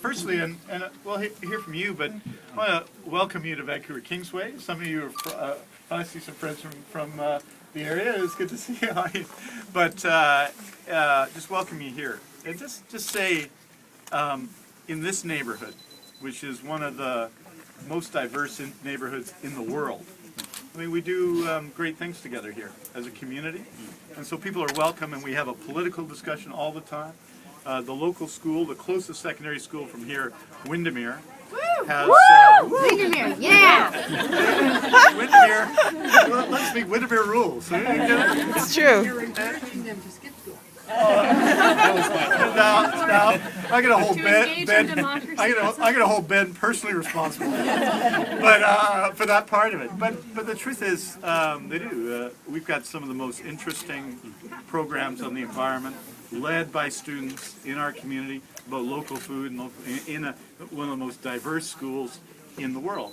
personally, and we'll hear from you, but I want to welcome you to Vancouver Kingsway. Some of you are, I see some friends from the area. It's good to see you. But just welcome you here. And just say, in this neighborhood, which is one of the most diverse neighborhoods in the world, I mean, we do great things together here as a community. And so people are welcome, and we have a political discussion all the time. The local school, the closest secondary school from here, Windermere, has... Windermere, yeah! Windermere, let's speak Windermere rules. It's true. You're encouraging them to skip school. Now, I'm gonna hold Ben. I'm gonna hold Ben personally responsible, but for that part of it. But the truth is, they do. We've got some of the most interesting programs on the environment, led by students in our community, about local food and one of the most diverse schools in the world.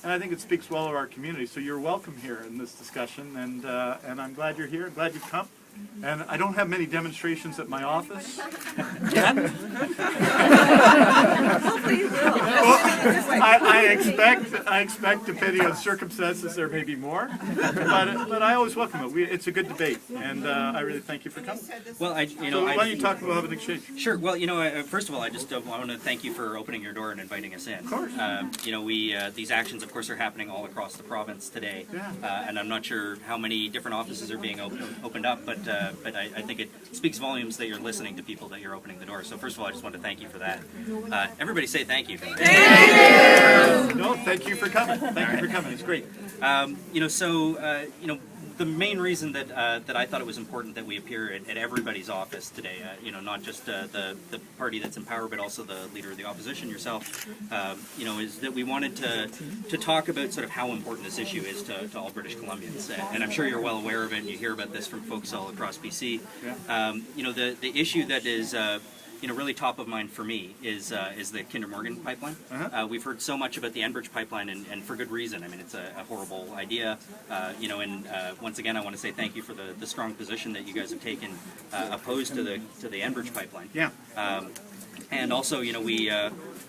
And I think it speaks well of our community. So you're welcome here in this discussion, and I'm glad you're here. I'm glad you've come. And I don't have many demonstrations at my office. Yet. Hopefully you will. Well, I expect, depending on circumstances, there may be more. But I always welcome it. It's a good debate, and I really thank you for coming. Well, why don't you talk about having an exchange? Sure. Well, first of all, I just want to thank you for opening your door and inviting us in. Of course. These actions, of course, are happening all across the province today. Yeah. And I'm not sure how many different offices are being opened up, but I think it speaks volumes that you're listening to people, that you're opening the door. So first of all, I just want to thank you for that. Everybody say thank you. No, thank you for coming. Thank you for coming. It's great. The main reason that I thought it was important that we appear at everybody's office today, not just the party that's in power, but also the leader of the opposition, yourself, is that we wanted to talk about sort of how important this issue is to all British Columbians. And I'm sure you're well aware of it, and you hear about this from folks all across BC. Yeah. The issue that is really top of mind for me is the Kinder Morgan pipeline. We've heard so much about the Enbridge pipeline, and for good reason. I mean, it's a horrible idea, and once again, I want to say thank you for the strong position that you guys have taken opposed to the Enbridge pipeline. Yeah. And also,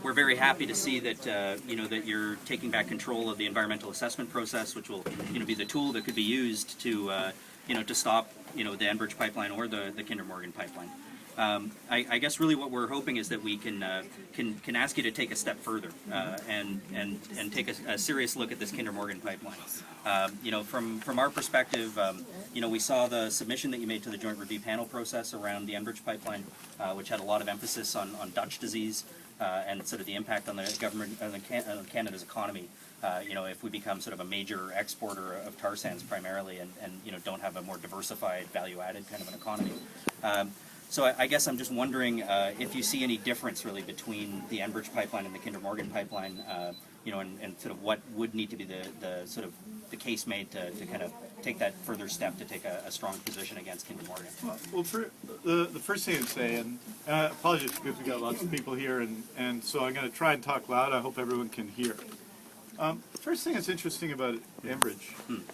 we're very happy to see that that you're taking back control of the environmental assessment process, which will be the tool that could be used to stop the Enbridge pipeline or the Kinder Morgan pipeline. I guess really what we're hoping is that we can ask you to take a step further and take a serious look at this Kinder Morgan pipeline. From our perspective, we saw the submission that you made to the Joint Review Panel process around the Enbridge pipeline, which had a lot of emphasis on Dutch disease and sort of the impact on the government on Canada's economy. If we become sort of a major exporter of tar sands primarily, and don't have a more diversified, value-added kind of an economy. So I guess I'm just wondering if you see any difference really between the Enbridge pipeline and the Kinder Morgan pipeline, and sort of what would need to be the sort of the case made to kind of take that further step to take a strong position against Kinder Morgan. Well, the first thing to say, and apologies because we've got lots of people here, and so I'm going to try and talk loud. I hope everyone can hear. First thing that's interesting about Enbridge,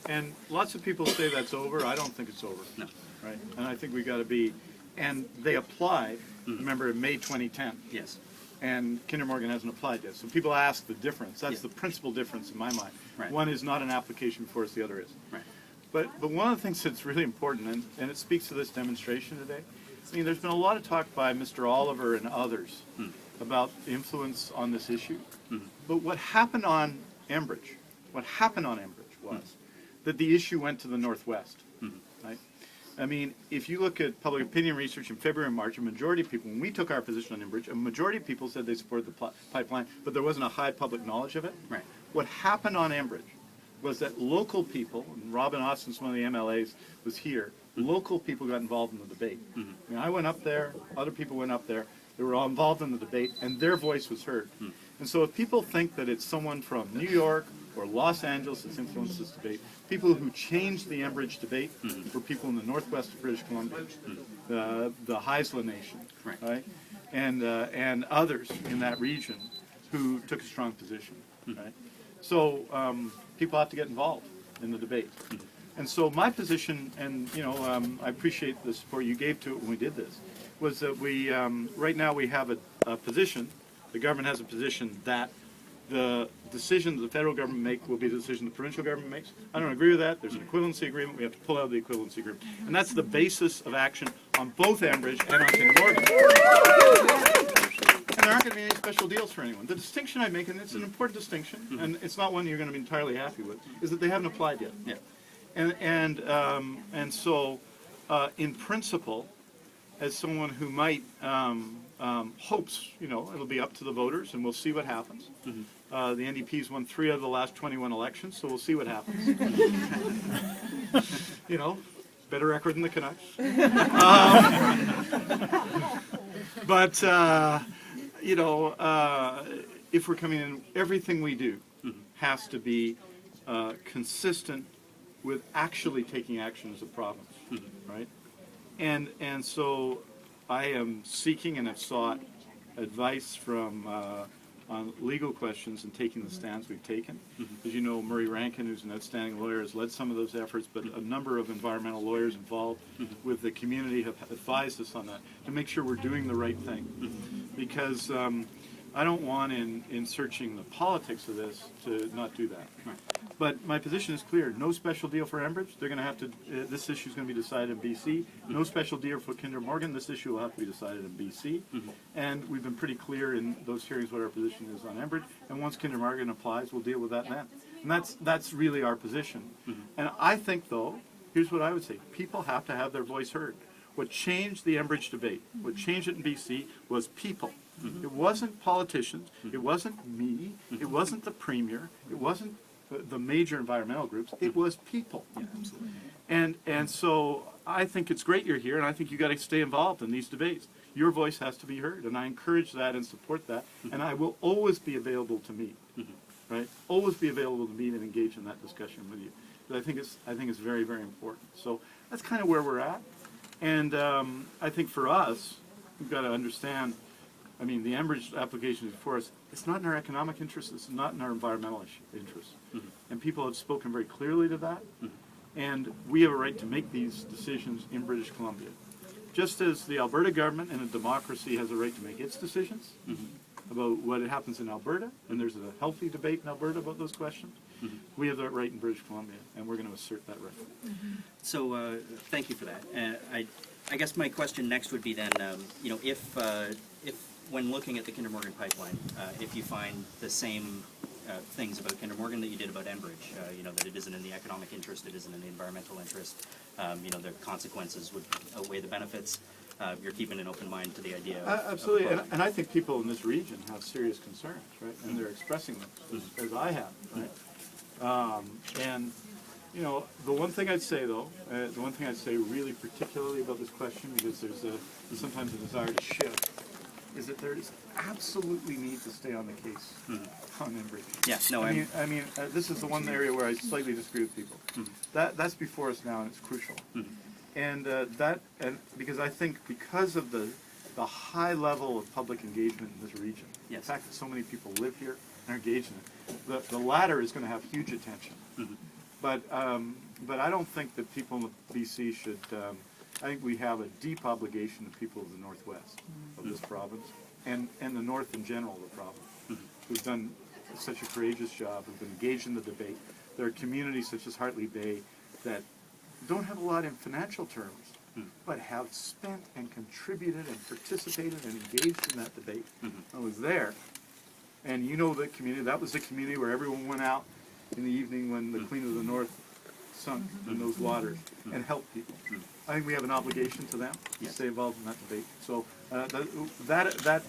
and lots of people say that's over. I don't think it's over. No. Right? And I think we got to be. And they applied, remember, in May 2010. Yes. And Kinder Morgan hasn't applied yet. So people ask the difference. That's the principal difference in my mind. Right. One is not an application before us, the other is. Right. But one of the things that's really important, and it speaks to this demonstration today, I mean, there's been a lot of talk by Mr. Oliver and others about influence on this issue. But what happened on Enbridge, was that the issue went to the Northwest. Right? I mean, if you look at public opinion research in February and March, a majority of people, when we took our position on Enbridge, a majority of people said they supported the pipeline, but there wasn't a high public knowledge of it. Right. What happened on Enbridge was that local people, and Robin Austin's one of the MLAs was here, local people got involved in the debate. I mean, I went up there, other people went up there, they were all involved in the debate, and their voice was heard. And so if people think that it's someone from New York or Los Angeles that's influenced this debate, people who changed the Enbridge debate were people in the northwest of British Columbia, the Haisla Nation, right? And others in that region who took a strong position, right? So people have to get involved in the debate. And so my position, and I appreciate the support you gave to it when we did this, was that we right now we have a position the government has a position that the decision the federal government make will be the decision the provincial government makes. I don't agree with that. There's an equivalency agreement. We have to pull out of the equivalency agreement. And that's the basis of action on both Enbridge and on Kinder Morgan. And there aren't going to be any special deals for anyone. The distinction I make, and it's an important distinction, and it's not one you're going to be entirely happy with, is that they haven't applied yet. Yeah. And so, in principle, as someone who might hopes, it'll be up to the voters, and we'll see what happens. The NDP's won 3 out of the last 21 elections, so we'll see what happens. Better record than the Canucks. But if we're coming in, everything we do has to be consistent with actually taking action as a province, right? And so I am seeking and have sought advice from on legal questions and taking the stands we've taken. As you know, Murray Rankin, who's an outstanding lawyer, has led some of those efforts, but a number of environmental lawyers involved with the community have advised us on that to make sure we're doing the right thing. Because I don't want, in searching the politics of this, to not do that. But my position is clear. No special deal for Enbridge. They're going to have to, this issue is going to be decided in BC. No special deal for Kinder Morgan. This issue will have to be decided in BC. And we've been pretty clear in those hearings what our position is on Enbridge. And once Kinder Morgan applies, we'll deal with that then. And that's really our position. And I think, though, here's what I would say. People have to have their voice heard. What changed the Enbridge debate, what changed it in BC, was people. It wasn't politicians. It wasn't me. It wasn't the Premier. It wasn't the major environmental groups. It was people. Yeah, absolutely. And so I think it's great you're here, and I think you got to stay involved in these debates. Your voice has to be heard, and I encourage that and support that. And I will always be available to meet, right? Always be available to meet and engage in that discussion with you. But I think it's very, very important. So that's kind of where we're at. And I think for us, we've got to understand. I mean, the Enbridge application is before us. It's not in our economic interest. It's not in our environmental interest. And people have spoken very clearly to that. And we have a right to make these decisions in British Columbia. Just as the Alberta government in a democracy has a right to make its decisions about what happens in Alberta, and there's a healthy debate in Alberta about those questions, we have that right in British Columbia, and we're going to assert that right. So thank you for that. I guess my question next would be then, if when looking at the Kinder Morgan pipeline, if you find the same things about Kinder Morgan that you did about Enbridge, that it isn't in the economic interest, it isn't in the environmental interest, the consequences would outweigh the benefits. You're keeping an open mind to the idea. Absolutely, and I think people in this region have serious concerns, right? And they're expressing them, as I have, right? And the one thing I'd say, though, really particularly about this question, because there's sometimes a desire to shift, is that there is absolutely need to stay on the case on Enbridge. Yeah, no, I mean, this is the one area where I slightly disagree with people. That's before us now, and it's crucial. And because I think because of the high level of public engagement in this region, the fact that so many people live here and are engaged in it, the latter is going to have huge attention. But I don't think that people in the BC should. I think we have a deep obligation to people of the northwest of this province and the north in general of the province, who've done such a courageous job, who've been engaged in the debate. There are communities such as Hartley Bay that don't have a lot in financial terms, but have spent and contributed and participated and engaged in that debate. I was there, and the community. That was the community where everyone went out in the evening when the Queen of the North sunk in those waters and helped people. I think we have an obligation to them to stay involved in that debate. So that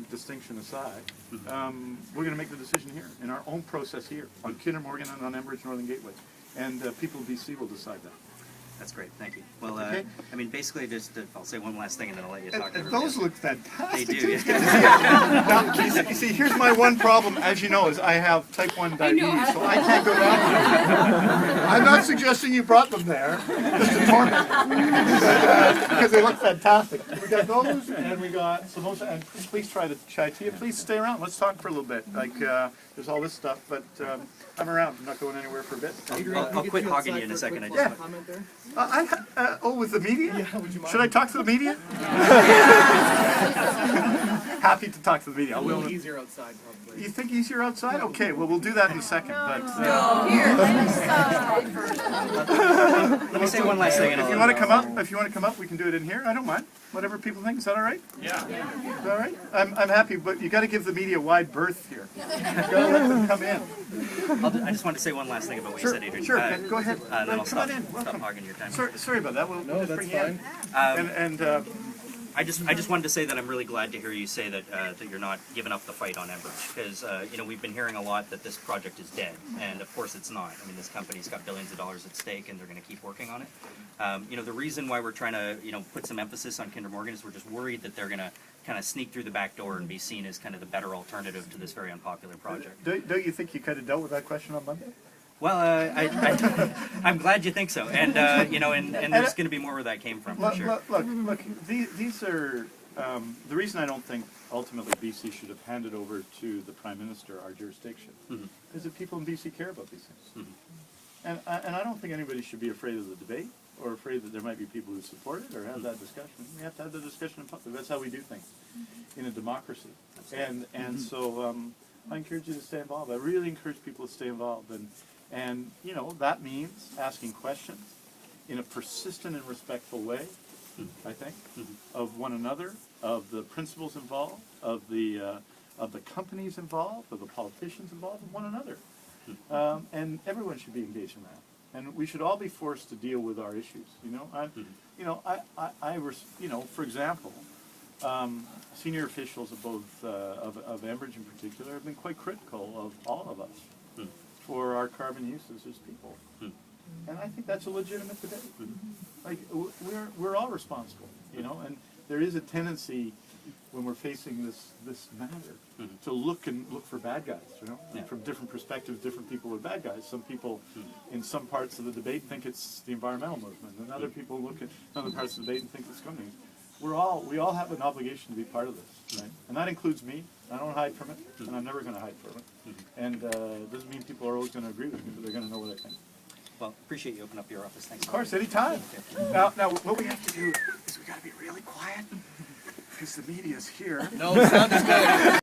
distinction aside, we're going to make the decision here in our own process here on Kinder Morgan and on Enbridge Northern Gateway, and people of BC will decide that. That's great, thank you. Well, I mean, basically, I'll say one last thing and then I'll let you talk. Those look fantastic. They do. Now, you see, here's my one problem, as you know, is I have type 1 diabetes, so I can't go down there. I'm not suggesting you brought them there, just to torment me, because they look fantastic. We got those, and we got samosa, and please try the chai tea. Please stay around. Let's talk for a little bit. There's all this stuff, but I'm around. I'm not going anywhere for a bit. I'll quit hogging you in a second. Yeah. Comment there? With the media? Yeah, would you mind? Should I talk to the media? Happy to talk to the media. A little easier outside, probably. You think easier outside? Okay, well, we'll do that in a second. But, Let me say one last thing. if you want to come up, we can do it in here. I don't mind. Whatever people think. Is that all right? Yeah. Is that all right? I'm happy, but you got to give the media wide berth here. You got to let them come in. I just wanted to say one last thing about what you said, Adrian. Sure. Go ahead. Then I'll Come stop, on in. stop Welcome. hogging your time. Sorry about that. We'll No, just that's bring you in. fine. I just wanted to say that I'm really glad to hear you say that that you're not giving up the fight on Enbridge, because we've been hearing a lot that this project is dead, and of course it's not. I mean, this company's got billions of dollars at stake, and they're going to keep working on it. The reason why we're trying to put some emphasis on Kinder Morgan is we're just worried that they're going to kind of sneak through the back door and be seen as kind of the better alternative to this very unpopular project. Don't you think you kind of dealt with that question on Monday? Well, I'm glad you think so, and and there's going to be more where that came from, for sure. Look. These are the reason I don't think ultimately BC should have handed over to the Prime Minister our jurisdiction is that people in BC care about these things, and I don't think anybody should be afraid of the debate or afraid that there might be people who support it or have that discussion. We have to have the discussion in public. That's how we do things in a democracy, and so I encourage you to stay involved. I really encourage people to stay involved, and that means asking questions in a persistent and respectful way, I think, of one another, of the principals involved, of the companies involved, of the politicians involved, of one another. And everyone should be engaged in that. And we should all be forced to deal with our issues. For example, senior officials of both of Enbridge in particular have been quite critical of all of us for our carbon uses as people. And I think that's a legitimate debate. Like, we're all responsible, and there is a tendency when we're facing this matter to look for bad guys, And from different perspectives, different people are bad guys. Some people in some parts of the debate think it's the environmental movement, and other people look at other parts of the debate and think it's companies. We all have an obligation to be part of this, right? And that includes me. I don't hide from it, and I'm never going to hide from it. And doesn't mean people are always going to agree with me, but they're going to know what I think. Well, appreciate you opening up your office. Thanks. Of course, anytime. Now, what we have to do is we got to be really quiet because the media's here. No, sound is good.